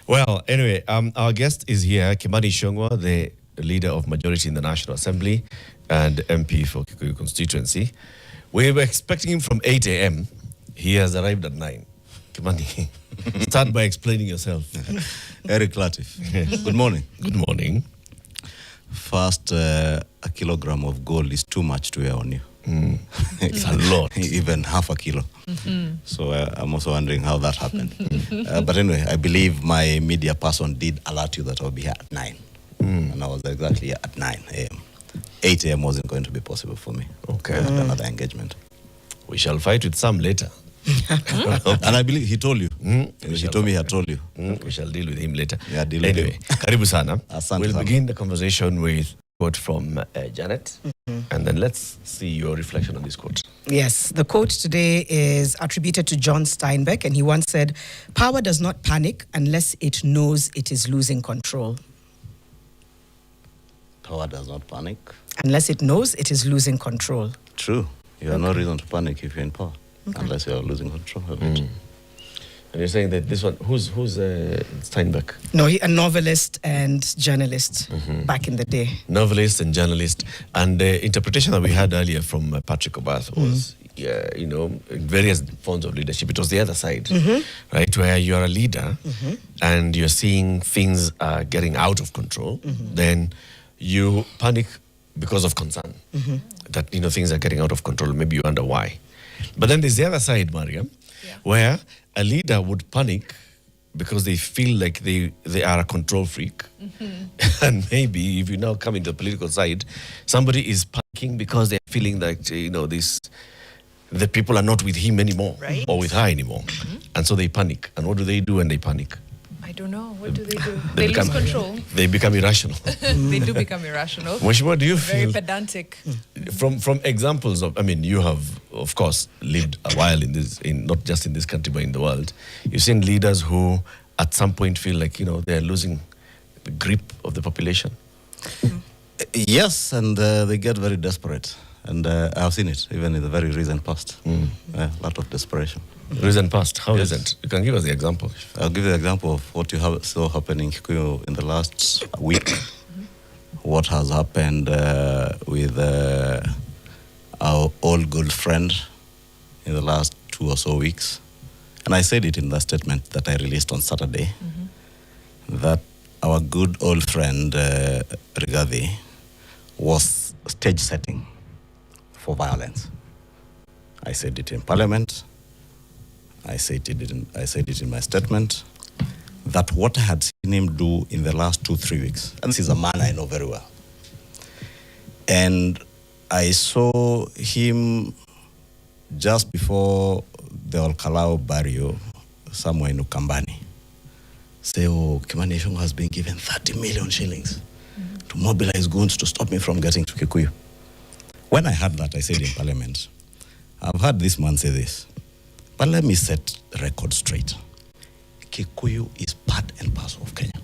Well, anyway, our guest is here, Kimani Ichung'wah, the leader of majority in the National Assembly and MP for Kikuyu constituency. We were expecting him from 8 a.m. He has arrived at 9. Kimani, start by explaining yourself. Eric Latif. Good morning. Good morning. First, a kilogram of gold is too much to wear on you. It's a lot. Even half a kilo. So I'm also wondering how that happened. But anyway, I believe my media person did alert you that I'll be here at 9. And I was exactly here at 9 a.m. 8 a.m. wasn't going to be possible for me. Okay. I had another engagement. We shall fight with Sam later. And I believe he told you. He told me he had told you. We shall deal with him later. Yeah, deal with anyway, karibu sana. Asante We'll sana. begin the conversation with a quote from Janet. And then let's see your reflection on this quote. Yes, the quote today is attributed to John Steinbeck, and he once said, "Power does not panic unless it knows it is losing control." Power does not panic. Unless it knows it is losing control. True. You have no reason to panic if you're in power. Unless you're losing control of it. And you're saying that this one, who's Steinbeck? No, a novelist and journalist back in the day. Novelist and journalist. And the interpretation that we had earlier from Patrick Obath was, various forms of leadership. It was the other side, right? Where you're a leader and you're seeing things are getting out of control, then you panic because of concern that, things are getting out of control. Maybe you wonder why. But then there's the other side, Mariam, where a leader would panic because they feel like they are a control freak. And maybe if you now come into the political side, somebody is panicking because they're feeling that, the people are not with him anymore or with her anymore. And so they panic. And what do they do when they panic? I don't know. What do? They lose control. They become irrational. They do become irrational. Mheshimiwa, do you Very feel... pedantic. From examples of, you have, of course, lived a while not just in this country, but in the world. You've seen leaders who, at some point, feel like, they're losing the grip of the population. Yes, and they get very desperate. And I've seen it, even in the very recent past. A lot of desperation. Recent past, how recent? You can give us the example. I'll give you an example of what you saw happening in Kikuyu in the last week. What has happened with our old good friend in the last 2 or so weeks. And I said it in the statement that I released on Saturday, that our good old friend Rigathi was stage setting for violence. I said it in Parliament. I said it in my statement, that what I had seen him do in the last 2-3 weeks, and this is a man I know very well, and I saw him just before the Olkalao burial somewhere in Ukambani say, "Oh, Kimani Ichung'wah has been given 30 million shillings to mobilize Goons to stop me from getting to Kikuyu." When I heard that, I said in Parliament, I've heard this man say this, but let me set the record straight. Kikuyu is part and parcel of Kenya.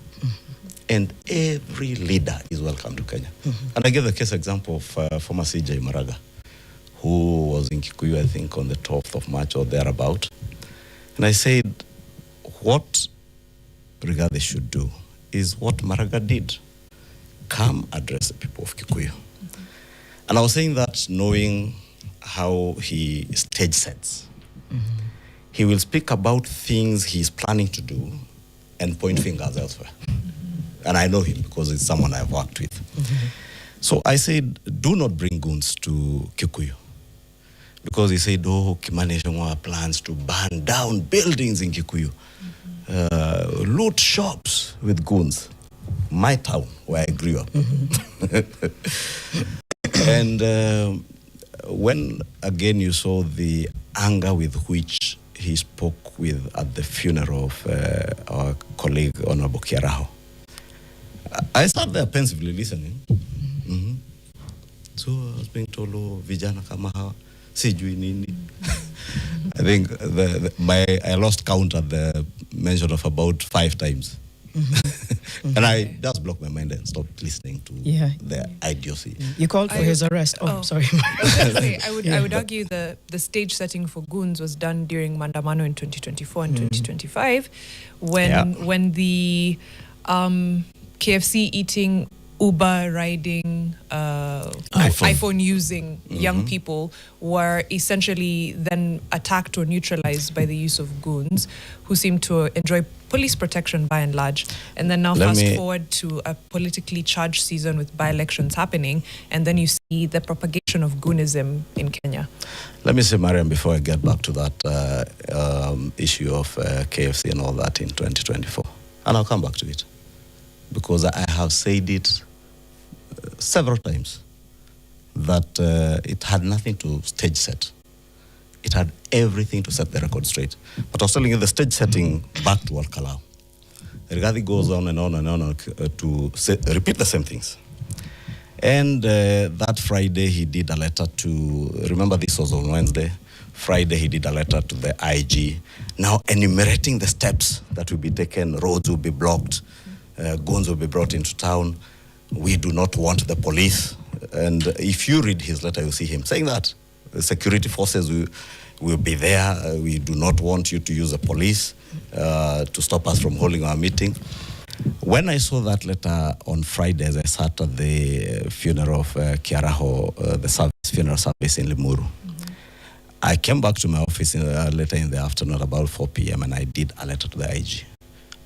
And every leader is welcome to Kenya. And I gave the case example of former CJ Maraga, who was in Kikuyu, I think, on the 12th of March or thereabout. And I said, what Rigathi should do is what Maraga did. Come address the people of Kikuyu. And I was saying that knowing how he stage sets. He will speak about things he's planning to do and point fingers elsewhere. And I know him because it's someone I've worked with. So I said, do not bring Goons to Kikuyu. Because he said, oh, Kimani Ichung'wah plans to burn down buildings in Kikuyu, loot shops with Goons. My town, where I grew up. And when, again, you saw the anger with which he spoke with at the funeral of our colleague, Honorable Kiaraho, I sat there pensively listening. So I was being told, oh, vijana kama hawa, sijui nini. I think I lost count at the mention of about 5 times. And I just blocked my mind and stopped listening to their idiocy. You called for his arrest. Sorry. I was going to say, I would argue the stage setting for Goons was done during Mandamano in 2024 and 2025, when the KFC eating, Uber riding, iPhone using young people were essentially then attacked or neutralized by the use of goons, who seem to enjoy police protection by and large. And then now fast forward to a politically charged season with by-elections happening, and then you see the propagation of Goonism in Kenya. Let me say, Mariam, before I get back to that issue of KFC and all that in 2024, and I'll come back to it, because I have said it several times, that it had nothing to stage set. It had everything to set the record straight. But I was telling you, the stage setting back to Al-Kalau. Rigathi goes on and on and on to repeat the same things. And that Friday, he did a letter to, remember this was on Wednesday, Friday he did a letter to the IG, now enumerating the steps that will be taken. Roads will be blocked, guns will be brought into town. We do not want the police. And if you read his letter, you'll see him saying that. The security forces will be there. We do not want you to use the police to stop us from holding our meeting. When I saw that letter on Friday, as I sat at the funeral of Kiaraho, the funeral service in Limuru, I came back to my office later in the afternoon, about 4 p.m., and I did a letter to the IG.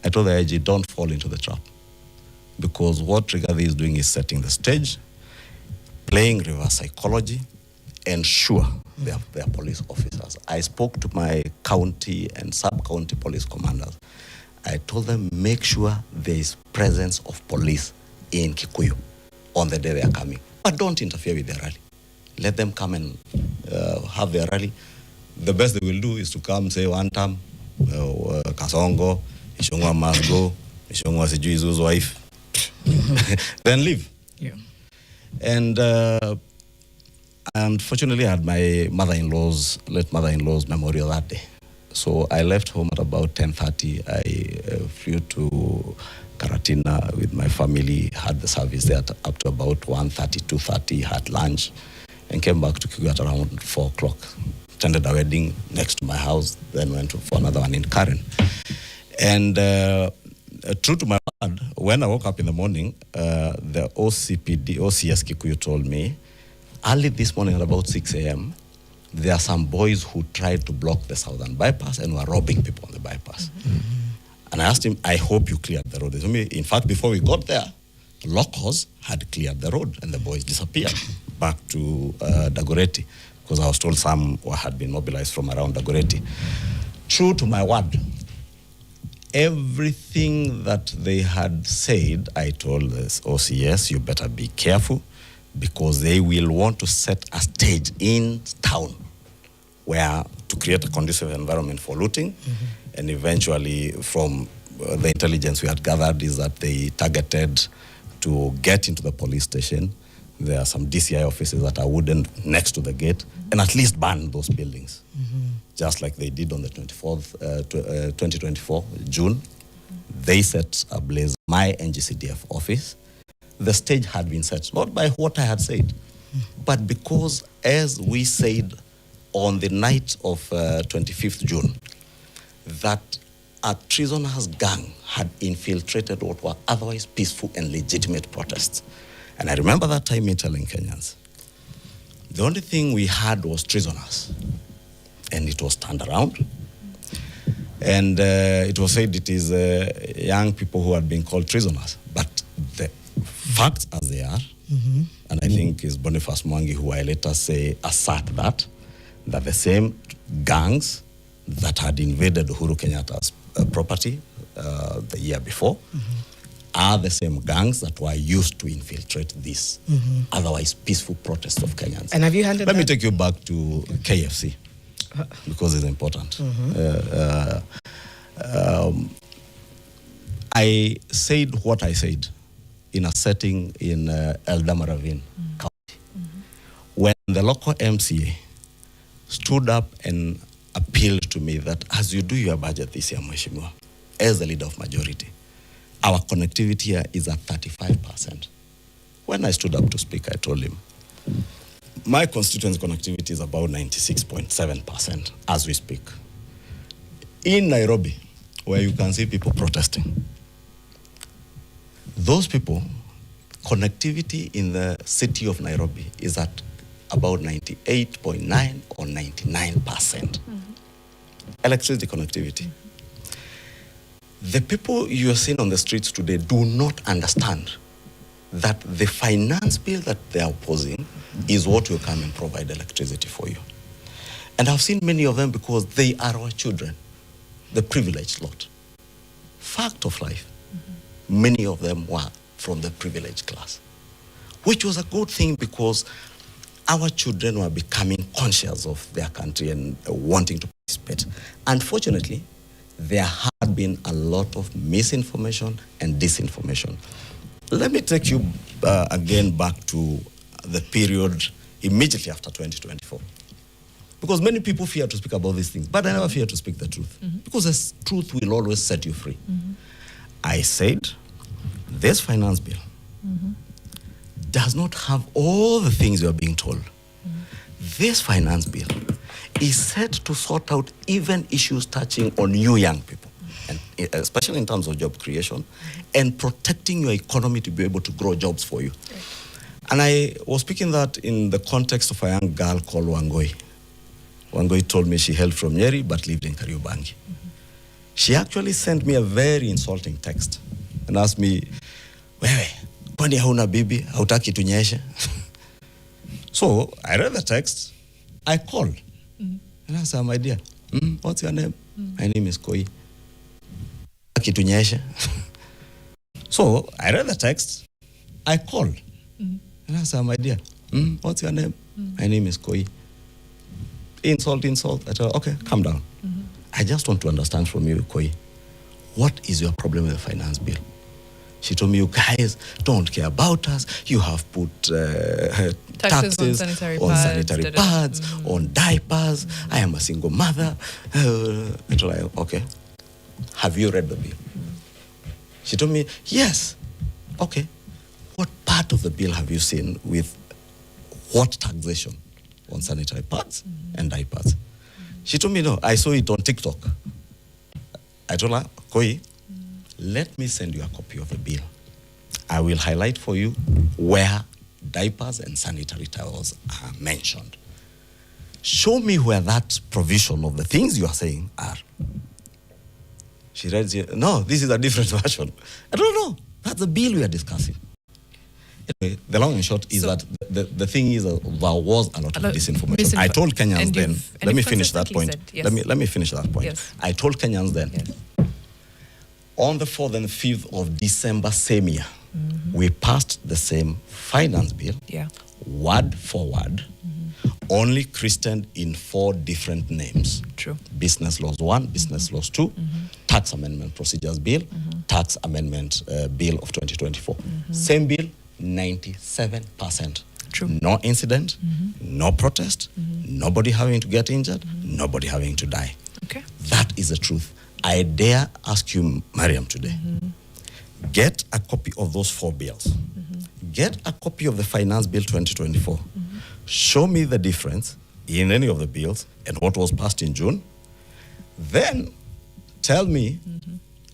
I told the IG, don't fall into the trap. Because what Rigathi is doing is setting the stage, playing reverse psychology, ensure they are police officers. I spoke to my county and sub-county police commanders. I told them, make sure there is presence of police in Kikuyu on the day they are coming. But don't interfere with their rally. Let them come and have their rally. The best they will do is to come, say one time, Kasongo, Ichung'wah must go, Ichung'wah sijui is whose wife. Then leave. Yeah. And unfortunately, I had my late mother-in-law's memorial that day. So I left home at about 10:30. I flew to Karatina with my family, had the service there up to about 1:30, 2:30, had lunch, and came back to Kikuyu at around 4 o'clock. Attended a wedding next to my house, then went for another one in Karen. And true to my word, when I woke up in the morning, the OCS Kikuyu told me, early this morning at about 6 a.m., there are some boys who tried to block the southern bypass and were robbing people on the bypass. And I asked him, I hope you cleared the road. He told me, in fact, before we got there, locals had cleared the road and the boys disappeared back to Dagoretti, because I was told some had been mobilized from around Dagoretti. True to my word, everything that they had said, I told this OCS, you better be careful, because they will want to set a stage in town where to create a conducive environment for looting. And eventually, from the intelligence we had gathered, is that they targeted to get into the police station. There are some DCI offices that are wooden next to the gate, and at least burn those buildings, just like they did on the 2024 June. They set ablaze my NGCDF office. The stage had been set, not by what I had said, but because, as we said on the night of 25th June, that a treasonous gang had infiltrated what were otherwise peaceful and legitimate protests. And I remember that time me telling Kenyans, the only thing we had was treasonous, and it was turned around. And it was said it is young people who had been called treasonous, but the facts as they are, and I think it's Boniface Mwangi who I later say assert that the same gangs that had invaded Uhuru Kenyatta's property the year before are the same gangs that were used to infiltrate this otherwise peaceful protest of Kenyans. And have you handed Let me take you back to KFC, because it's important. I said what I said in a setting in Eldama Ravine County, when the local MCA stood up and appealed to me that as you do your budget this year, Mheshimiwa, as the leader of majority, our connectivity here is at 35%. When I stood up to speak, I told him, my constituency connectivity is about 96.7% as we speak. In Nairobi, where you can see people protesting, those people, connectivity in the city of Nairobi is at about 98.9 or 99%. Electricity connectivity. The people you are seeing on the streets today do not understand that the finance bill that they are opposing is what will come and provide electricity for you. And I've seen many of them because they are our children, the privileged lot. Fact of life. Many of them were from the privileged class, which was a good thing because our children were becoming conscious of their country and wanting to participate. Unfortunately, there had been a lot of misinformation and disinformation. Let me take you again back to the period immediately after 2024. Because many people fear to speak about these things, but I never fear to speak the truth. Because the truth will always set you free. I said, this finance bill does not have all the things you are being told. This finance bill is set to sort out even issues touching on you young people, and especially in terms of job creation and protecting your economy to be able to grow jobs for you. And I was speaking that in the context of a young girl called Wangoi. Wangoi told me she hailed from Nyeri but lived in Kariobangi. She actually sent me a very insulting text and asked me, wewe, kwani hauna bibi, hautaki tunyeshe? So I read the text, I called, and I said, my dear, what's your name? My name is Koi. Hautaki tunyeshe? So I read the text, I called, and I said, my dear, what's your name? My name is Koi. Insult. I said, okay, calm down. I just want to understand from you, Koi, what is your problem with the finance bill? She told me, you guys don't care about us. You have put taxes on sanitary pads, on diapers. I am a single mother. I told her, okay, have you read the bill? She told me, yes. Okay, what part of the bill have you seen with what taxation on sanitary pads and diapers? She told me, no, I saw it on TikTok. I told her, Koi, let me send you a copy of the bill. I will highlight for you where diapers and sanitary towels are mentioned. Show me where that provision of the things you are saying are. She read, no, this is a different version. I don't know. That's the bill we are discussing. Anyway, the long and short is that the thing is there was a lot of disinformation. I told Kenyans then, let me finish that point. Let me finish that point. Yes. I told Kenyans then, on the 4th and 5th of December same year, we passed the same finance bill, word for word, only christened in 4 different names. True. Business Laws 1, Business Laws 2, Tax Amendment Procedures Bill, Tax Amendment Bill of 2024. Same bill, 97%. True. No incident, no protest, nobody having to get injured, nobody having to die. Okay. That is the truth. I dare ask you, Mariam, today, get a copy of those 4 bills. Get a copy of the Finance Bill 2024. Show me the difference in any of the bills and what was passed in June. Then tell me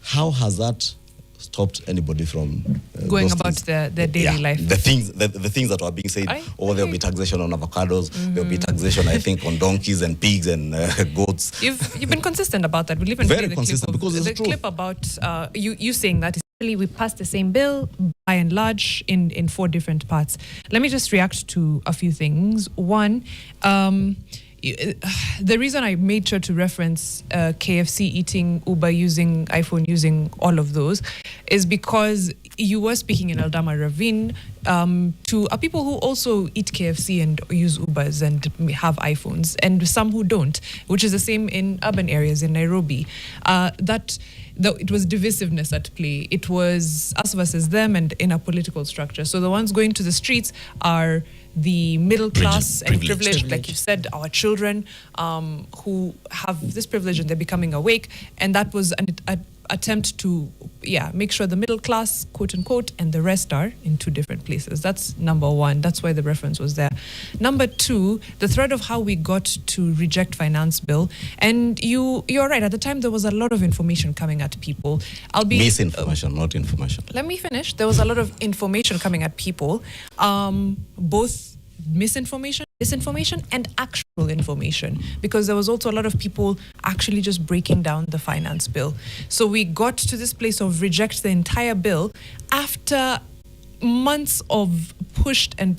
how has that stopped anybody from going about their daily life. The things that were being said, there'll be taxation on avocados, there'll be taxation, I think, on donkeys and pigs and goats. You've been consistent about that. We'll even very play consistent because it's the true. clip about you saying that essentially we passed the same bill by and large in 4 different parts. Let me just react to a few things. One, the reason I made sure to reference KFC eating, Uber using, iPhone using, all of those is because you were speaking in Eldama Ravine to people who also eat KFC and use Ubers and have iPhones, and some who don't, which is the same in urban areas in Nairobi. It was divisiveness at play. It was us versus them and in a political structure. So the ones going to the streets are the middle class and privileged, like you said, our children who have this privilege and they're becoming awake. And that was attempt to, make sure the middle class, quote unquote, and the rest are in two different places. That's number one. That's why the reference was there. Number two, the thread of how we got to reject finance bill. And you're right. At the time, there was a lot of information coming at people. Misinformation, not information. Let me finish. There was a lot of information coming at people, both misinformation, disinformation, and actual information, because there was also a lot of people actually just breaking down the finance bill. So we got to this place of reject the entire bill after months of push and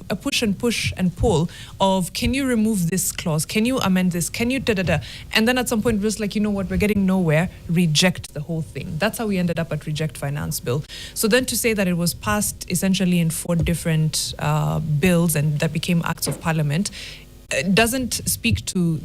pull of, can you remove this clause? Can you amend this? Can you da-da-da? And then at some point it was like, you know what, we're getting nowhere, reject the whole thing. That's how we ended up at reject finance bill. So then to say that it was passed essentially in 4 different bills and that became acts of parliament, doesn't speak to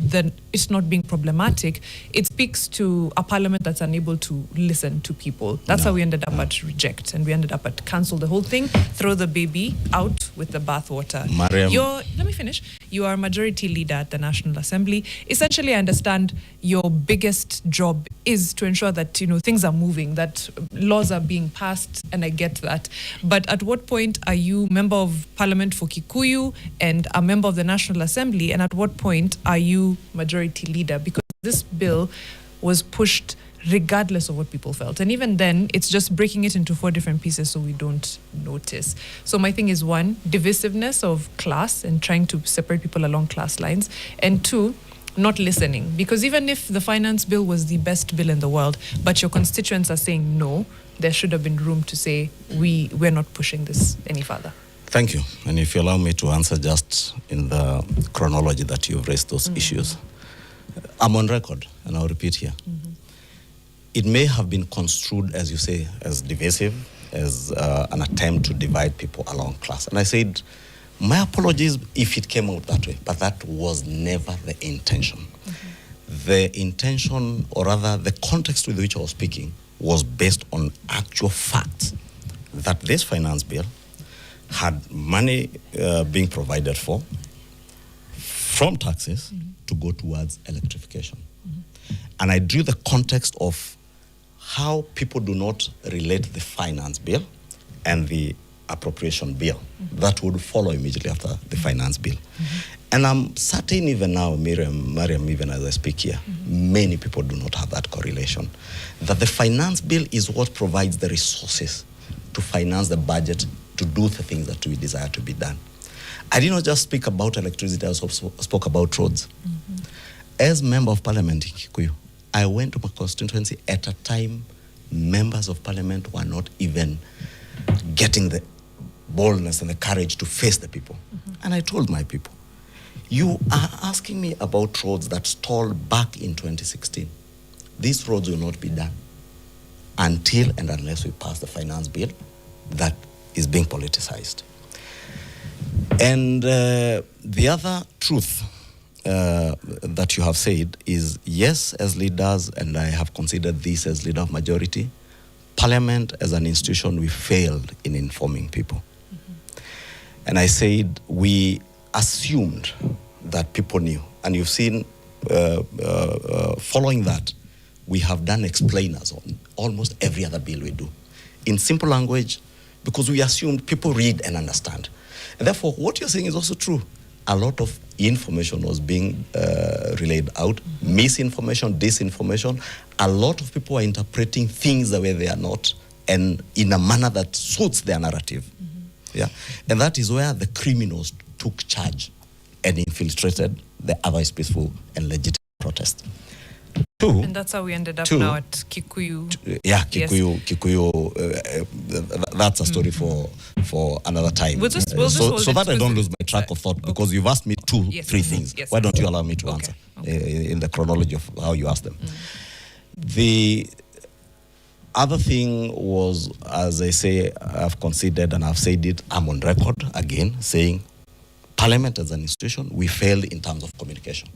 it's not being problematic. It speaks to a parliament that's unable to listen to people. That's how we ended up at reject, and we ended up at cancel the whole thing, throw the baby out with the bathwater. Let me finish. You are majority leader at the National Assembly. Essentially, I understand your biggest job is to ensure that things are moving, that laws are being passed, and I get that. But at what point are you member of parliament for Kikuyu and a member of the National Assembly? And at what point are you majority leader? Because this bill was pushed regardless of what people felt. And even then, it's just breaking it into 4 different pieces so we don't notice. So my thing is, 1, divisiveness of class and trying to separate people along class lines. And 2, not listening. Because even if the finance bill was the best bill in the world, but your constituents are saying no, there should have been room to say, we're not pushing this any further. Thank you. And if you allow me to answer just in the chronology that you've raised those issues. I'm on record, and I'll repeat here. It may have been construed, as you say, as divisive, as an attempt to divide people along class. And I said, my apologies if it came out that way, but that was never the intention. The intention, or rather the context with which I was speaking, was based on actual facts that this finance bill had money being provided for from taxes to go towards electrification. And I drew the context of how people do not relate the finance bill and the appropriation bill that would follow immediately after the finance bill. And I'm certain even now, Mariam, even as I speak here, many people do not have that correlation. That the finance bill is what provides the resources to finance the budget to do the things that we desire to be done. I did not just speak about electricity, I also spoke about roads. As Member of Parliament in Kikuyu, I went to my constituency at a time members of Parliament were not even getting the boldness and the courage to face the people. And I told my people, you are asking me about roads that stalled back in 2016. These roads will not be done until and unless we pass the finance bill that is being politicized. And the other truth that you have said is, yes, as leaders, and I have considered this as leader of majority, Parliament as an institution, we failed in informing people. And I said we assumed that people knew. And you've seen, following that, we have done explainers on almost every other bill we do. In simple language, because we assumed people read and understand. And therefore, what you're saying is also true. A lot of information was being relayed out, misinformation, disinformation. A lot of people are interpreting things the way they are not, and in a manner that suits their narrative. Yeah, and that is where the criminals took charge and infiltrated the otherwise peaceful and legitimate protest. And that's how we ended up now at Kikuyu. Yeah, Kikuyu. Yes. Kikuyu. That's a story for another time. So that I don't lose my track of thought, because you've asked me three things. Yes. Why don't you allow me to answer in the chronology of how you asked them? The other thing was, as I say, I've considered and I've said it, I'm on record again saying Parliament as an institution, we failed in terms of communication.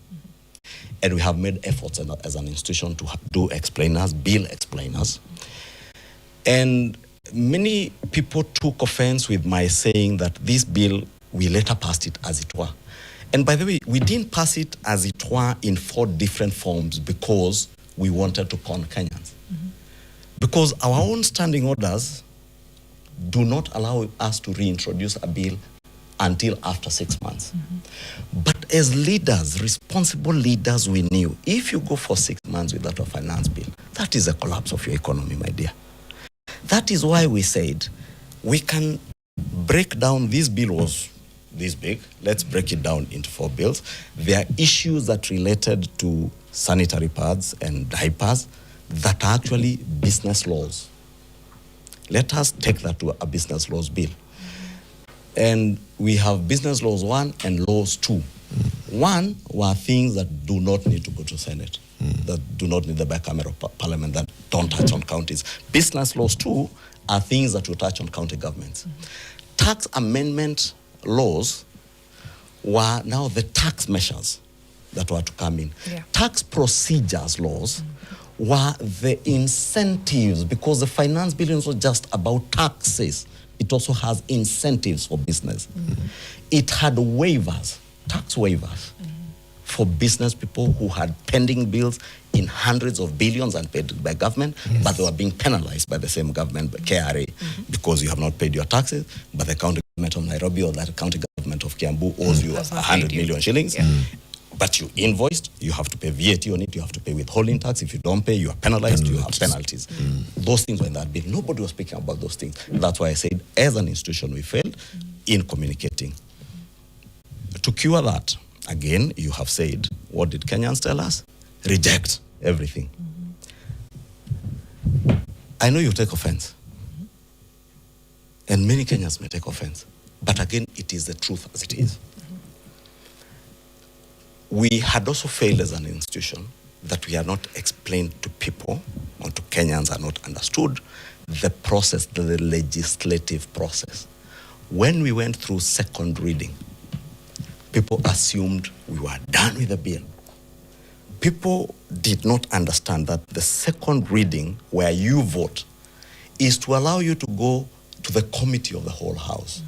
And we have made efforts as an institution to do explainers, bill explainers. And many people took offense with my saying that this bill, we later passed it as it were. And by the way, we didn't pass it as it were in 4 different forms because we wanted to con Kenyans. Because our own standing orders do not allow us to reintroduce a bill until after 6 months. But as leaders, responsible leaders, we knew if you go for 6 months without a finance bill, that is a collapse of your economy, my dear. That is why we said we can break down. This bill was this big. Let's break it down into 4 bills. There are issues that related to sanitary pads and diapers that are actually business laws. Let us take that to a business laws bill. And we have business laws 1 and laws 2. 1 were things that do not need to go to Senate, that do not need the bicameral parliament, that don't touch on counties. Business laws 2 are things that will touch on county governments. Tax amendment laws were now the tax measures that were to come in. Yeah. Tax procedures laws were the incentives, because the finance bill is not just about taxes. It also has incentives for business. It had waivers, tax waivers, for business people who had pending bills in hundreds of billions and paid by government, but they were being penalized by the same government, by KRA, because you have not paid your taxes, but the county government of Nairobi or that county government of Kiambu owes you 100 million shillings. But you invoiced, you have to pay VAT on it, you have to pay withholding tax. If you don't pay, you are penalized, you have penalties. Those things were in that bill. Nobody was speaking about those things. That's why I said, as an institution, we failed in communicating. To cure that, again, you have said, what did Kenyans tell us? Reject everything. I know you take offense. And many Kenyans may take offense. But again, it is the truth as it is. We had also failed as an institution that we had not explained to people, or to Kenyans are not understood, the process, the legislative process. When we went through second reading, people assumed we were done with the bill. People did not understand that the second reading, where you vote, is to allow you to go to the committee of the whole house.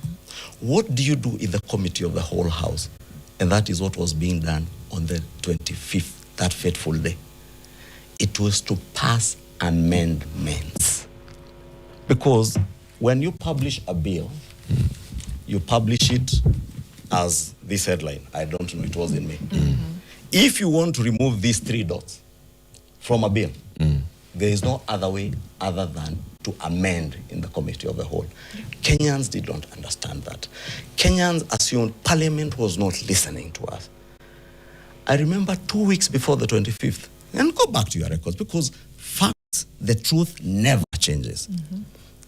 What do you do in the committee of the whole house? And that is what was being done on the 25th, that fateful day. It was to pass amendments. Because when you publish a bill, you publish it as this headline. I don't know, it was in me. If you want to remove these 3 dots from a bill, there is no other way other than to amend in the committee of the whole. Kenyans did not understand that. Kenyans assumed Parliament was not listening to us. I remember 2 weeks before the 25th, and go back to your records, because facts, the truth never changes.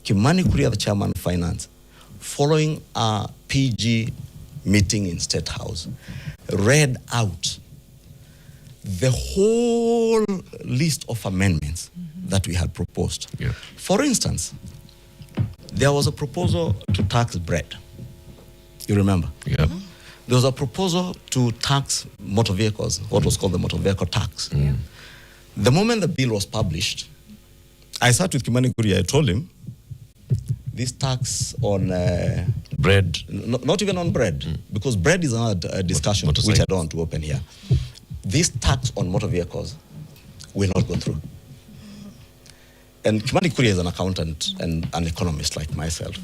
Kimani, the chairman of finance, following a PG meeting in State House, read out the whole list of amendments that we had proposed. For instance, there was a proposal to tax bread. You remember? There was a proposal to tax motor vehicles, what was called the motor vehicle tax. The moment the bill was published, I sat with Kimani Kuria, I told him, this tax on bread, not even on bread, because bread is another discussion, which I don't want to open here. This tax on motor vehicles will not go through. And Kimani Kuria is an accountant and an economist like myself.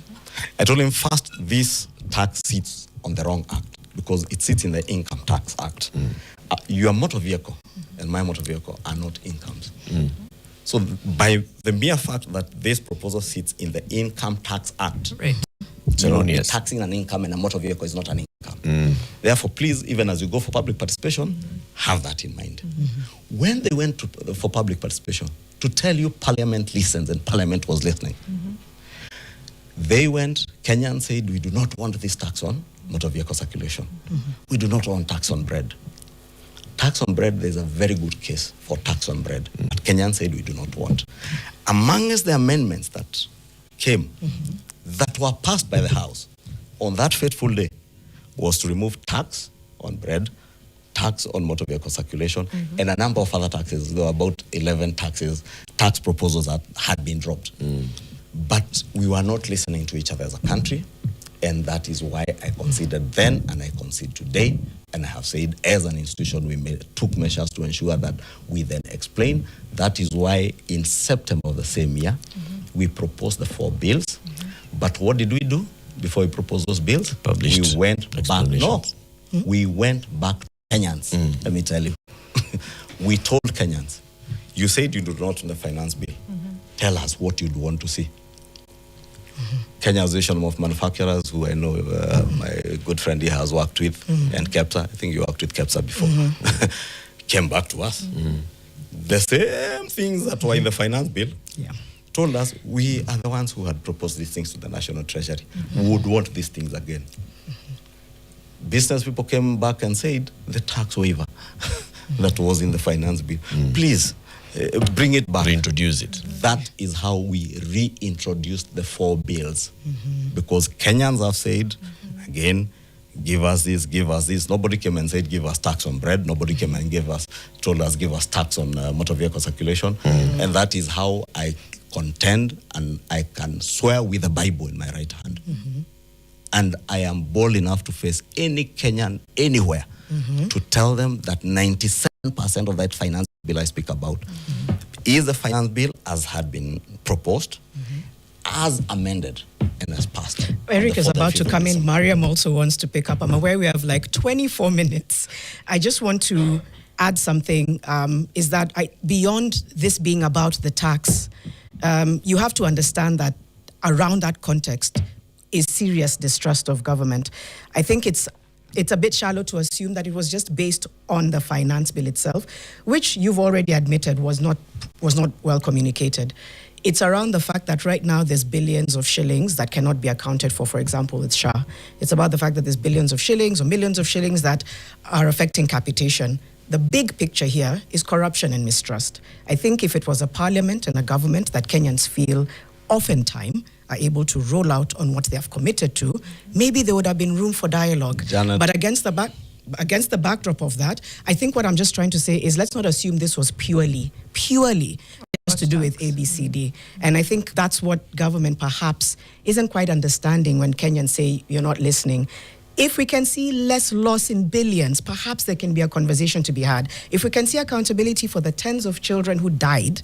I told him, first, this tax sits on the wrong act, because it sits in the Income Tax Act. Your motor vehicle and my motor vehicle are not incomes. So by the mere fact that this proposal sits in the Income Tax Act, taxing an income and a motor vehicle is not an income. Therefore, please, even as you go for public participation, have that in mind. When they went for public participation, to tell you Parliament listens, and Parliament was listening, they went, Kenyans said, we do not want this tax on motor vehicle circulation. We do not want tax on bread. Tax on bread, there's a very good case for tax on bread. But Kenyans said we do not want. Amongst the amendments that came, that were passed by the House on that fateful day, was to remove tax on bread, tax on motor vehicle circulation, and a number of other taxes. There were about 11 tax proposals that had been dropped. But we were not listening to each other as a country, and that is why I conceded then, and I concede today. And I have said, as an institution, we took measures to ensure that we then explain. That is why in September of the same year, we proposed the 4 bills. But what did we do before we proposed those bills? Published we went back. No, we went back to Kenyans. Let me tell you. We told Kenyans, you said you do not want the finance bill. Tell us what you'd want to see. Kenya Association of Manufacturers, who I know my good friend here has worked with, and KEPSA, I think you worked with KEPSA before, came back to us. The same things that were in the finance bill, told us we are the ones who had proposed these things to the National Treasury. We would want these things again. Business people came back and said, the tax waiver that was in the finance bill, please, bring it back. Reintroduce it. That is how we reintroduced the 4 bills. Because Kenyans have said, again, give us this, give us this. Nobody came and said, give us tax on bread. Nobody came and told us, give us tax on motor vehicle circulation. And that is how I contend, and I can swear with the Bible in my right hand. And I am bold enough to face any Kenyan anywhere to tell them that 97% of that finance bill I speak about is the finance bill as had been proposed, as amended, and as passed. Eric is about to come in. Mariam also wants to pick up. I'm aware we have like 24 minutes. I just want to add something, is that beyond this being about the tax, you have to understand that around that context is serious distrust of government. I think it's a bit shallow to assume that it was just based on the finance bill itself, which you've already admitted was not well communicated. It's around the fact that right now there's billions of shillings that cannot be accounted for example, with SHA. It's about the fact that there's billions of shillings or millions of shillings that are affecting capitation. The big picture here is corruption and mistrust. I think if it was a parliament and a government that Kenyans feel oftentimes are able to roll out on what they have committed to, maybe there would have been room for dialogue. Janet. But against the backdrop of that, I think what I'm just trying to say is let's not assume this was purely just to do with ABCD. And I think that's what government perhaps isn't quite understanding when Kenyans say you're not listening. If we can see less loss in billions, perhaps there can be a conversation to be had. If we can see accountability for the tens of children who died,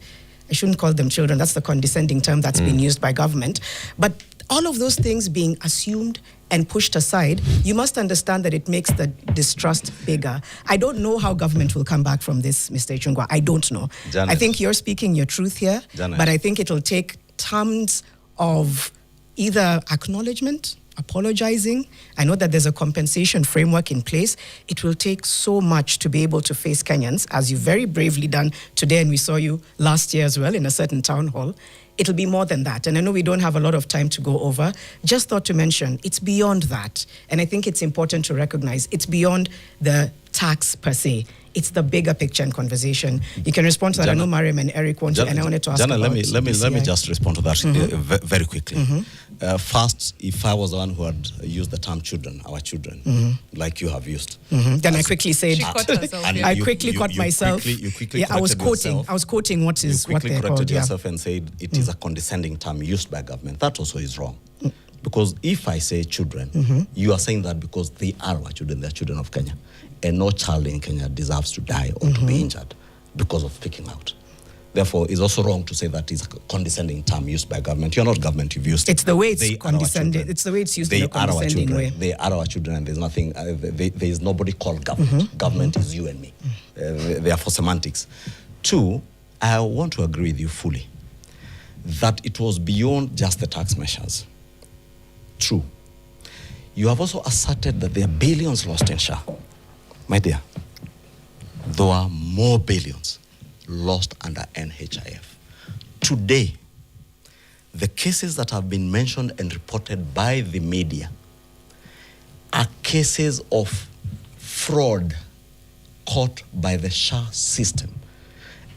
I shouldn't call them children, that's the condescending term that's been used by government. But all of those things being assumed and pushed aside, you must understand that it makes the distrust bigger. I don't know how government will come back from this, Mr. Ichung'wah. I don't know. Janet. I think you're speaking your truth here, Janet. but I think it'll take terms of either acknowledgement, apologizing. I know that there's a compensation framework in place. It will take so much to be able to face Kenyans, as you've very bravely done today, and we saw you last year as well in a certain town hall. It'll be more than that. And I know we don't have a lot of time to go over. Just thought to mention, it's beyond that. And I think it's important to recognize it's beyond the tax per se. It's the bigger picture and conversation. You can respond to that. I know Mariam and Eric want to, and I wanted to ask Jana, about let me just respond to that very quickly. First, if I was the one who had used the term children, our children, like you have used, then I quickly said, She caught herself, and yeah. I quickly caught myself. You quickly I was corrected yourself. quoting. I was quoting what You they're quickly corrected called. Yeah. yourself and said it is a condescending term used by government. That also is wrong. Because if I say children, you are saying that because they are our children, they are children of Kenya. And no child in Kenya deserves to die or to be injured because of speaking out. Therefore, it's also wrong to say that it's a condescending term used by government. You're not government, you've used it. It's the way it's They are our condescending. children. It's the way it's used They in a are our condescending children. way. They are our children, and there's nothing. There is nobody called government. Government is you and me. Therefore, semantics. Two, I want to agree with you fully that it was beyond just the tax measures. True. You have also asserted that there are billions lost in SHA. My dear, there are more billions lost under NHIF. Today, the cases that have been mentioned and reported by the media are cases of fraud caught by the SHA system.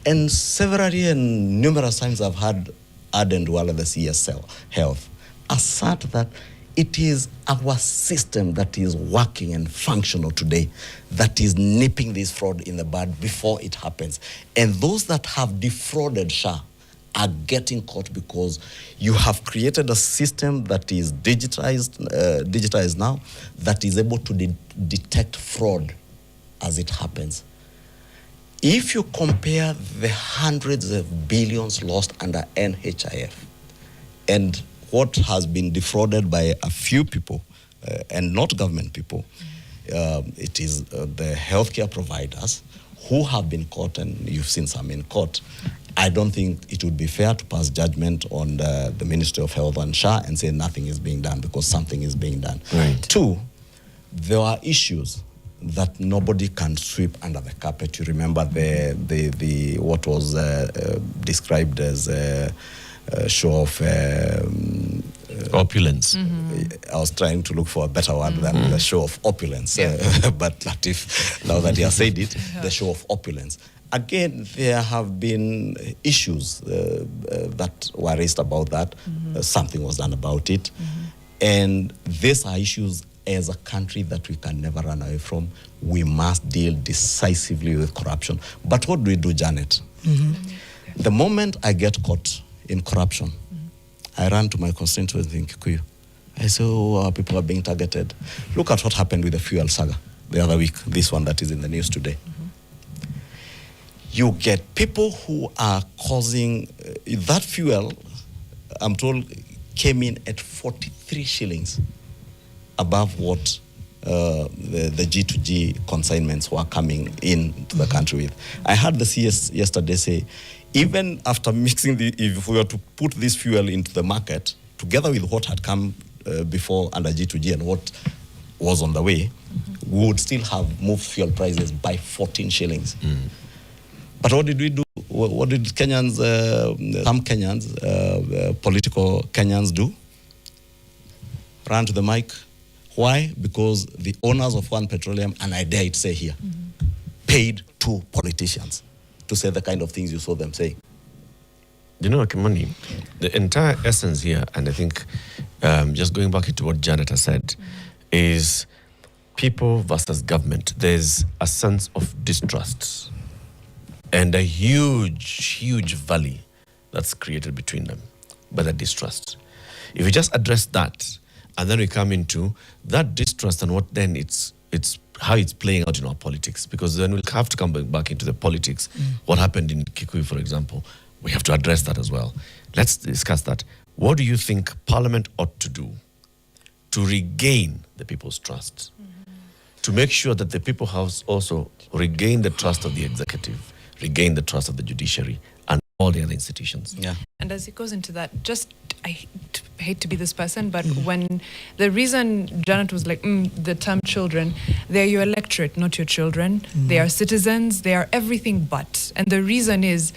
And severally and numerous times I've had Aden Duala, the CS Health, assert that it is our system that is working and functional today that is nipping this fraud in the bud before it happens. And those that have defrauded SHA are getting caught because you have created a system that is digitized now, that is able to detect fraud as it happens. If you compare the hundreds of billions lost under NHIF and what has been defrauded by a few people and not government people, it is the healthcare providers who have been caught, and you've seen some in court. I don't think it would be fair to pass judgment on the Ministry of Health and SHA and say nothing is being done, because something is being done. Right. Two, there are issues that nobody can sweep under the carpet. You remember the what was described as a show of opulence. I was trying to look for a better word than the show of opulence. But Latif, now that he has said it, the show of opulence. Again, there have been issues that were raised about that. Something was done about it. And these are issues as a country that we can never run away from. We must deal decisively with corruption. But what do we do, Janet? The moment I get caught in corruption, I ran to my constituency in Kikuyu. I said, oh, our people are being targeted. Look at what happened with the fuel saga the other week, this one that is in the news today. You get people who are causing, that fuel, I'm told, came in at 43 shillings above what the G2G consignments were coming into the country with. I heard the CS yesterday say, even after mixing if we were to put this fuel into the market, together with what had come before under G2G and what was on the way, we would still have moved fuel prices by 14 shillings. But what did we do? What did Kenyans, some Kenyans, political Kenyans do? Ran to the mic. Why? Because the owners of One Petroleum, and I dare it say here, paid to politicians to say the kind of things you saw them saying. You know, Kimani, the entire essence here, and I think just going back into what Janet has said, is people versus government. There's a sense of distrust and a huge valley that's created between them by the distrust. If we just address that, and then we come into that distrust and what then it's how it's playing out in our politics, because then we'll have to come back into the politics. What happened in Kikuyu, for example, we have to address that as well. Let's discuss that. What do you think Parliament ought to do to regain the people's trust? To make sure that the people have also regained the trust of the executive, regain the trust of the judiciary, and all the other institutions. Yeah. And as it goes into that, I hate to be this person, but when the reason Janet was like, the term children, they're your electorate, not your children. They are citizens, they are everything but. And the reason is,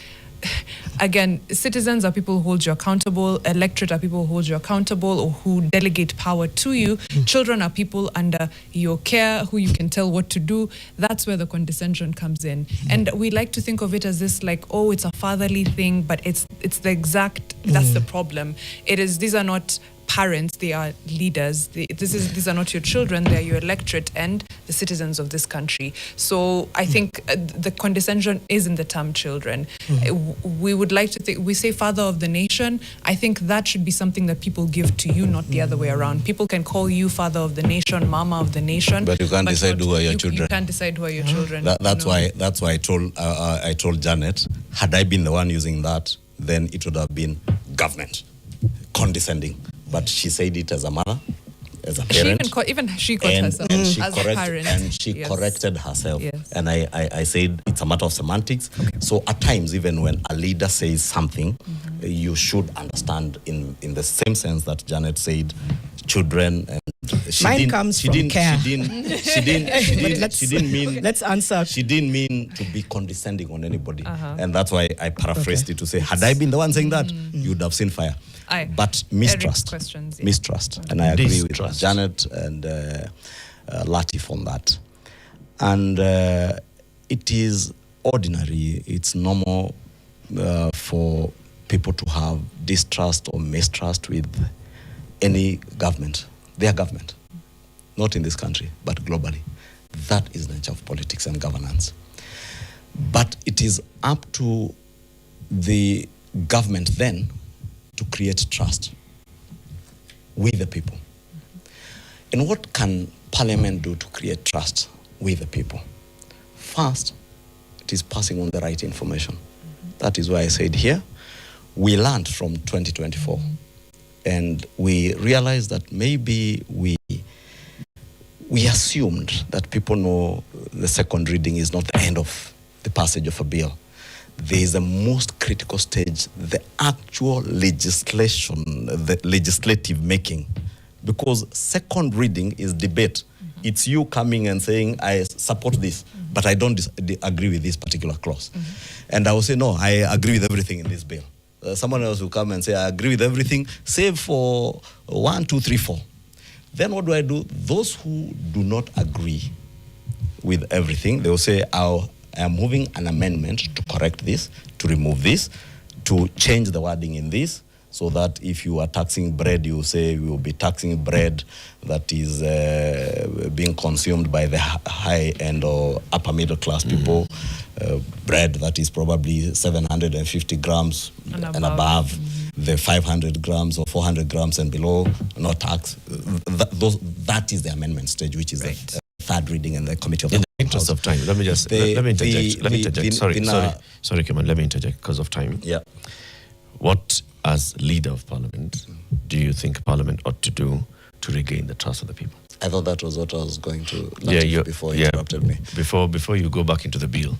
again, citizens are people who hold you accountable, electorate are people who hold you accountable or who delegate power to you. Children are people under your care who you can tell what to do. That's where the condescension comes in. And we like to think of it as this like, oh, it's a fatherly thing, but it's the exact, that's the problem. These are not parents, they are leaders. These are not your children, they are your electorate and the citizens of this country. So I think the condescension is in the term children. We would like to think, we say father of the nation. I think that should be something that people give to you, not the other way around. People can call you father of the nation, mama of the nation. But you can't decide who are your children. You can't decide who are your children. That's why I told Janet, had I been the one using that, then it would have been government, condescending. But she said it as a mother, as a parent. She called herself and she as a parent. And she corrected herself. Yes. And I said it's a matter of semantics. Okay. So at times, even when a leader says something, you should understand in the same sense that Janet said, children. And Mine comes from care. She didn't mean. Let's answer. She didn't mean to be condescending on anybody, and that's why I paraphrased it to say, had I been the one saying that, you would have seen fire. But mistrust, mistrust, and I agree with Janet and Latif on that. And it is ordinary, it's normal for people to have distrust or mistrust with any government, their government, not in this country, but globally. That is the nature of politics and governance. But it is up to the government then to create trust with the people. And what can Parliament do to create trust with the people? First, it is passing on the right information. That is why I said here, we learned from 2024. And we realized that maybe we assumed that people know the second reading is not the end of the passage of a bill. There is a most critical stage, the actual legislation, the legislative making. Because second reading is debate. It's you coming and saying, I support this, but I don't agree with this particular clause. And I will say, no, I agree with everything in this bill. Someone else will come and say, I agree with everything, save for 1, 2, 3, 4. Then what do? Those who do not agree with everything, they will say, I am moving an amendment to correct this, to remove this, to change the wording in this, so that if you are taxing bread, you say we will be taxing bread that is being consumed by the high end or upper middle class people, bread that is probably 750 grams and above, the 500 grams or 400 grams and below, no tax. That is the amendment stage, which is the third reading in the committee of the interest of time, let me interject. Sorry, Kimani, let me interject because of time. Yeah. What, as leader of Parliament, do you think Parliament ought to do to regain the trust of the people? I thought that was what I was going to before you interrupted me. Before you go back into the bill,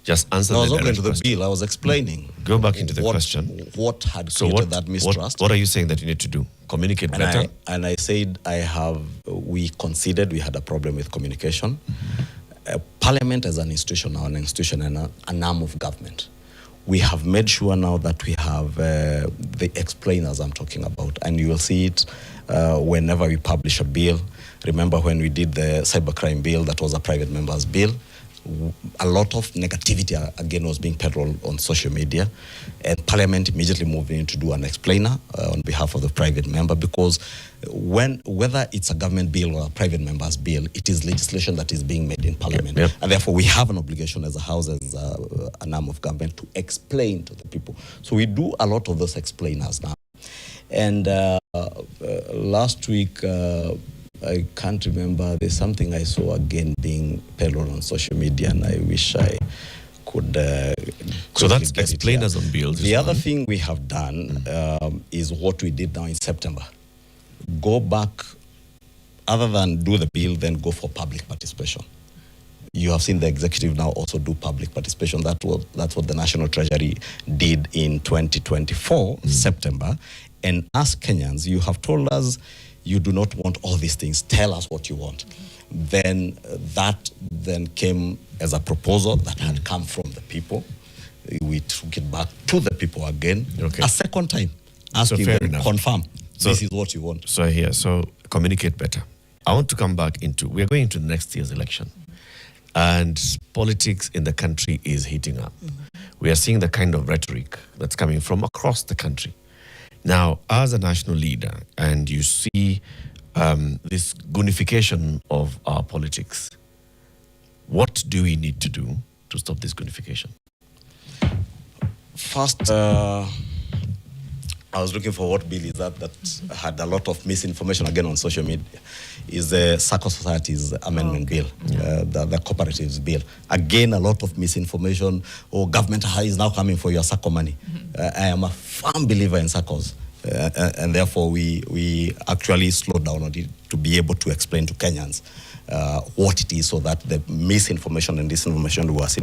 just answer no, the I was not going to the question. bill. I was explaining. Go back into the question. What had created that mistrust? What are you saying that you need to do? Communicate better? I said we considered we had a problem with communication. Parliament as an institution now, an arm of government. We have made sure now that we have the explainers I'm talking about, and you will see it whenever we publish a bill. Remember when we did the cybercrime bill, that was a private member's bill. A lot of negativity again was being peddled on social media, and Parliament immediately moved in to do an explainer on behalf of the private member, because whether it's a government bill or a private member's bill, it is legislation that is being made in Parliament. Yep. And therefore we have an obligation as a house, as an arm of government, to explain to the people. So we do a lot of those explainers now. And last week, I can't remember, there's something I saw again being peddled on social media, and I wish I could so that's explainers on bills. The other thing we have done is what we did now in September. Go back, other than do the bill, then go for public participation. You have seen the executive now also do public participation. That's what the National Treasury did in 2024, September. And as Kenyans, you have told us you do not want all these things. Tell us what you want. Then that came as a proposal that had come from the people. We took it back to the people again, a second time, asking them, confirm, this is what you want. So communicate better. I want to come back we are going into next year's election, and politics in the country is heating up. We are seeing the kind of rhetoric that's coming from across the country. Now, as a national leader, and you see this goonification of our politics, what do we need to do to stop this goonification? First, I was looking for what bill is that had a lot of misinformation again on social media, is the Sacco Society's amendment bill, the cooperatives bill. Again, a lot of misinformation. Government is now coming for your Sacco money. I am a firm believer in Saccos. And therefore, we actually slowed down on it to be able to explain to Kenyans what it is, so that the misinformation and disinformation was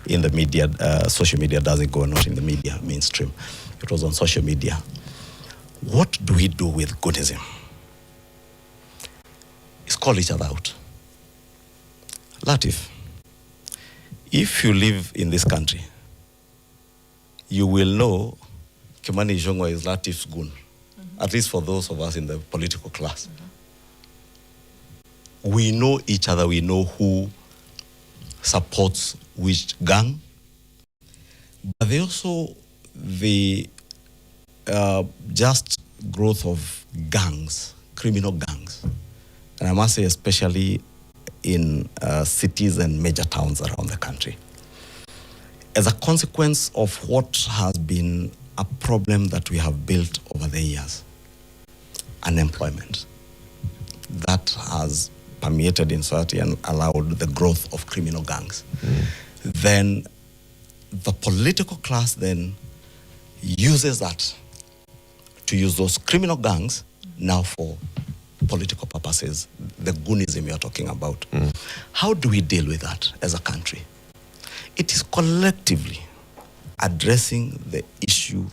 in the media, social media, doesn't go not in the media mainstream. It was on social media. What do we do with Goonism? It's call each other out. Latif, if you live in this country, you will know Kimani Ichung'wah is Latif's goon, at least for those of us in the political class. We know each other, we know who supports which gang, but they also the just growth of gangs, criminal gangs. And I must say especially in cities and major towns around the country. As a consequence of what has been a problem that we have built over the years, unemployment, that has permeated in society and allowed the growth of criminal gangs. Then the political class then uses that to use those criminal gangs now for political purposes, the Goonism you're talking about. How do we deal with that as a country? It is collectively addressing the issue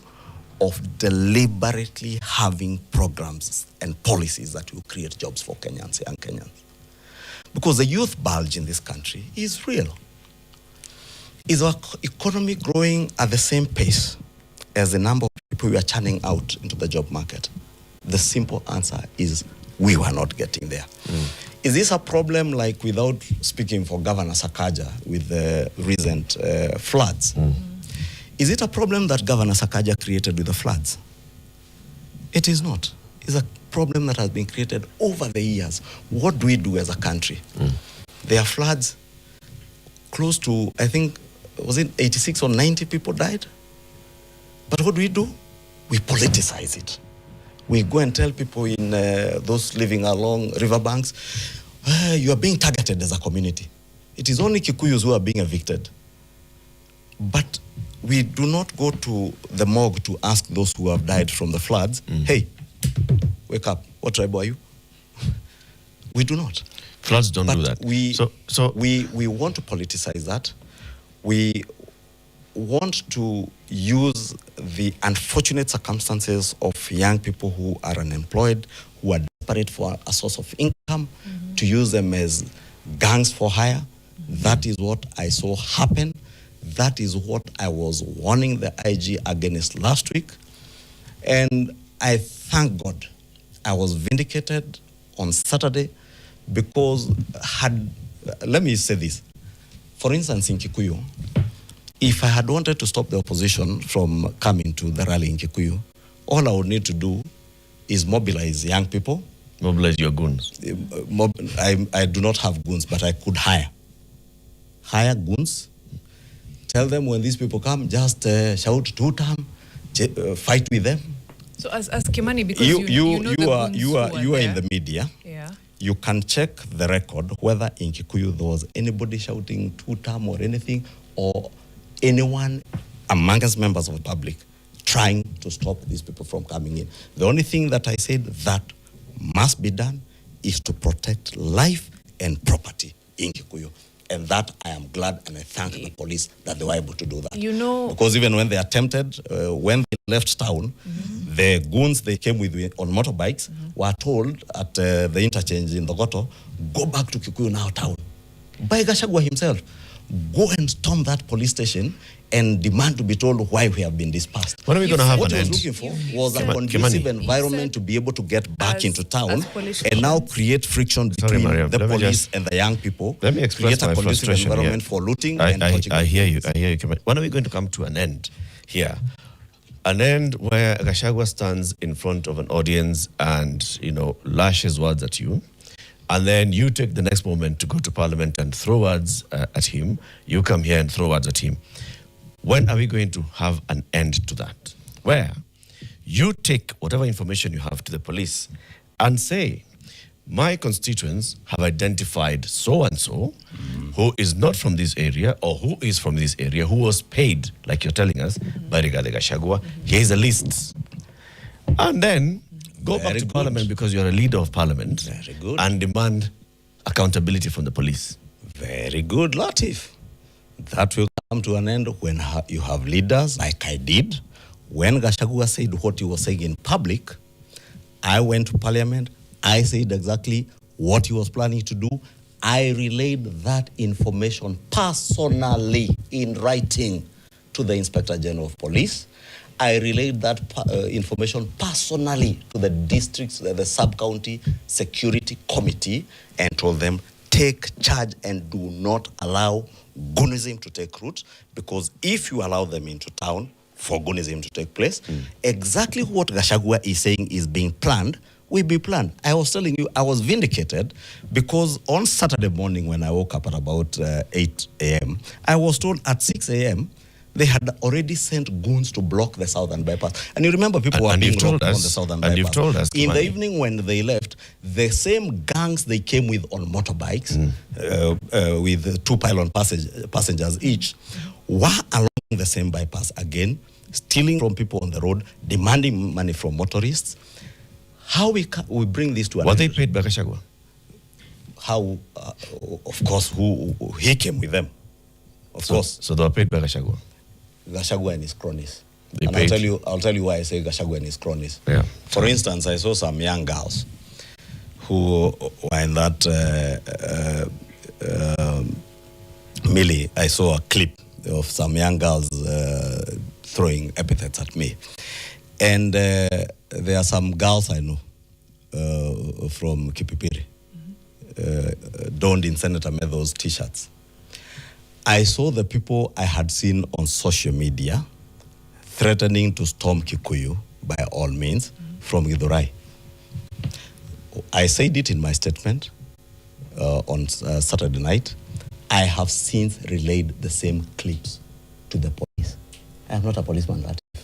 of deliberately having programs and policies that will create jobs for Kenyans, young Kenyans. Because the youth bulge in this country is real. Is our economy growing at the same pace as the number of people we are churning out into the job market? The simple answer is we were not getting there. Is this a problem, like, without speaking for Governor Sakaja with the recent floods? Is it a problem that Governor Sakaja created with the floods? It is not. It's a problem that has been created over the years. What do we do as a country? There are floods, close to, I think, was it 86 or 90 people died? But what do? We politicize it. We go and tell people in those living along riverbanks, you are being targeted as a community. It is only Kikuyus who are being evicted. But we do not go to the morgue to ask those who have died from the floods, hey, wake up, what tribe are you? We do not. Floods don't But do that. We want to politicize that. We want to use the unfortunate circumstances of young people who are unemployed, who are desperate for a source of income, to use them as gangs for hire. That is what I saw happen. That is what I was warning the IG against last week. And I thank God I was vindicated on Saturday, because let me say this. For instance, in Kikuyu, if I had wanted to stop the opposition from coming to the rally in Kikuyu, all I would need to do is mobilize young people. Mobilize your goons. I do not have goons, but I could hire goons. Tell them when these people come, just shout two-term, fight with them. So as Kimani, because you are in the media. Yeah. You can check the record whether in Kikuyu there was anybody shouting two-term or anything, or anyone amongst members of the public trying to stop these people from coming in. The only thing that I said that must be done is to protect life and property in Kikuyu. And that I am glad, and I thank the police that they were able to do that. Because even when they attempted, when they left town, the goons they came with on motorbikes were told at the interchange in the Goto, go back to Kikuyu now town. By Gachagua himself, go and storm that police station and demand to be told why we have been dispersed. When are we going to have what an I end? was looking for was a conducive environment to be able to get back into town and now create friction between the police and the young people. Let me express create my a conducive frustration environment here. for looting I hear you. Kimani. When are we going to come to an end here? An end where Gachagua stands in front of an audience and, lashes words at you, and then you take the next moment to go to Parliament and throw words at him. You come here and throw words at him. When are we going to have an end to that? Where you take whatever information you have to the police and say, my constituents have identified so-and-so who is not from this area or who is from this area, who was paid, like you're telling us, by Rigathi Gachagua. Here's a list. And then go back to Parliament, because you're a leader of Parliament, and demand accountability from the police. Very good, Latif. That will come to an end when you have leaders like I did. When Gachagua said what he was saying in public, I went to Parliament. I said exactly what he was planning to do. I relayed that information personally in writing to the Inspector General of Police. I relayed that information personally to the districts, the sub-county security committee, and told them, take charge and do not allow Goonism to take root, because if you allow them into town for Goonism to take place, exactly what Gachagua is saying is being planned will be planned. I was telling you, I was vindicated, because on Saturday morning when I woke up at about 8 a.m., I was told at 6 a.m., They had already sent goons to block the southern bypass. And you remember people were being robbed on the southern bypass. And you've told us, in Kimani, the evening when they left, the same gangs they came with on motorbikes, with 2 pylon passengers each, were along the same bypass again, stealing from people on the road, demanding money from motorists. How we bring this to an Were they paid by Gachagua? How, of course, he came with them. Of course. So they were paid by Gachagua? Gachagua and his cronies. They And paid. I'll tell you why I say Gachagua and his cronies. Yeah. For instance, I saw some young girls who were in that Millie. I saw a clip of some young girls throwing epithets at me. And there are some girls I know from Kipipiri, donned in Senator Medhow's t-shirts. I saw the people I had seen on social media threatening to storm Kikuyu by all means from Githurai. I said it in my statement on Saturday night. I have since relayed the same clips to the police. I am not a policeman, Latif.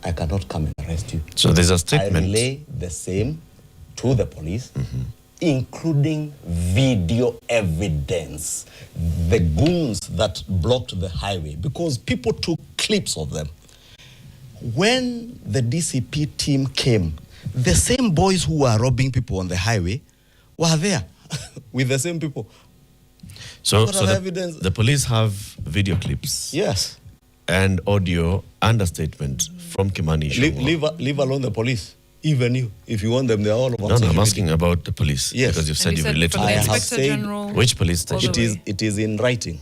I cannot come and arrest you. So there's a statement. I relay the same to the police, including video evidence. The goons that blocked the highway, because people took clips of them. When the DCP team came, the same boys who were robbing people on the highway were there with the same people. So What are the evidence? the police have video clips Yes. and audio and a statement from Kimani. Leave alone the police. Even you. If you want them, they're all over. No, I'm asking about the police. Yes. Because you've And said you you said related from to the I have Inspector said- General. Which police all the station? way. It is in writing.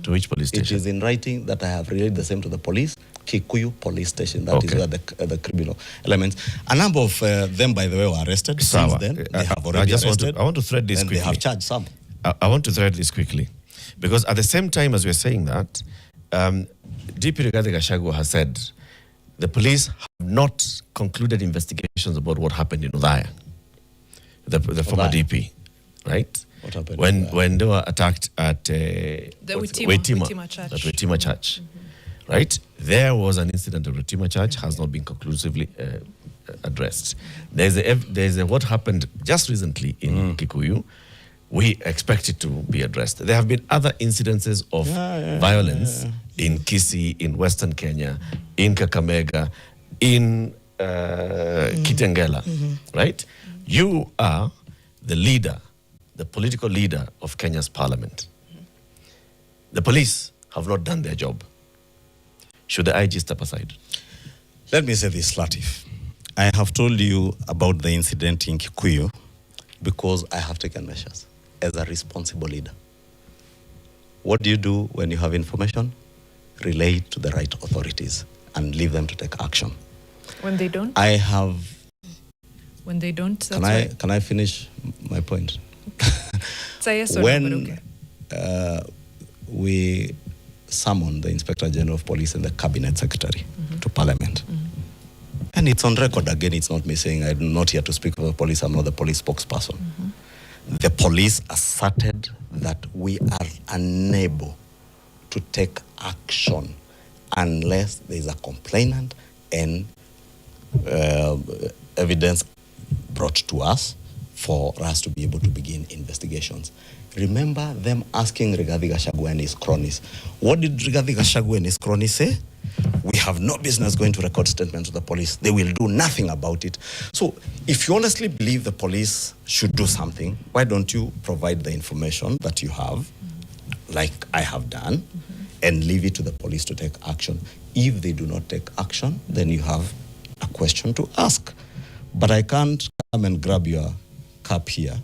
To which police It station? is in writing that I have relayed the same to the police, Kikuyu police station. That is Okay. where the criminal elements. A number of them, by the way, were arrested. Sawa. Since then, they have already I arrested. want to thread this and quickly. they have charged some. I want to thread this quickly. Because at the same time as we're saying that, DP Rigathi Gachagua has said the police have not concluded investigations about what happened in Udhaya, the former Udhaya. DP, right? What happened when in Udhaya? when they were attacked at Waitima Church. At Waitima Church, right? There was an incident at Waitima Church, has not been conclusively addressed. There's a what happened just recently in Kikuyu. We expect it to be addressed. There have been other incidences of violence in Kisii, in Western Kenya, in Kakamega, in Kitengela, right? You are the leader, the political leader of Kenya's parliament. The police have not done their job. Should the IG step aside? Let me say this, Latif. I have told you about the incident in Kikuyu because I have taken measures as a responsible leader. What do you do when you have information? Relay it to the right authorities and leave them to take action. When they don't? When they don't, that's Can I finish my point? It's a yes or no, When but okay. we summoned the Inspector General of Police and the Cabinet Secretary to Parliament, and it's on record again, it's not me saying I'm not here to speak for the police, I'm not the police spokesperson. The police asserted that we are unable to take action unless there is a complainant and evidence brought to us for us to be able to begin investigations. Remember them asking Rigathi Gachagua and his cronies. What did Rigathi Gachagua and his cronies say? We have no business going to record statements to the police. They will do nothing about it. So if you honestly believe the police should do something, why don't you provide the information that you have, like I have done, and leave it to the police to take action? If they do not take action, then you have a question to ask. But I can't come and grab your cup here.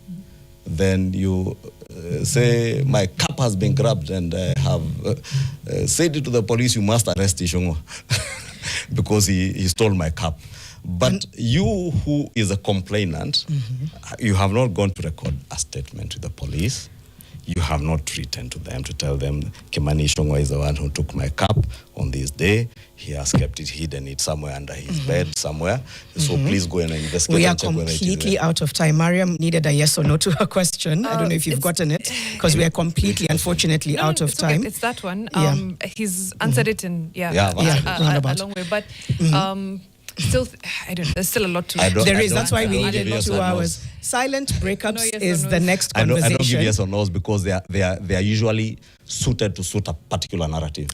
Then you say, my cup has been grabbed and I have said it to the police, you must arrest Ichung'wah because he stole my cup. But you who is a complainant, you have not gone to record a statement to the police. You have not written to them to tell them Kimani Ichung'wah is the one who took my cup on this day. He has kept it hidden it somewhere under his bed somewhere. So please go and investigate. We are and check whether it is completely there. out of time. Mariam needed a yes or no to her question. I don't know if you've gotten it. because we are completely, unfortunately, out of it's okay. time. It's that one. Yeah. He's answered it in roundabout. a long way, but still, I don't know. There's still a lot to. There is. That's why we I don't needed give yes 2 or hours. no's. Silent breakups No yes or is the no's. next I don't conversation. give yes or no's because they are usually suited to suit a particular narrative.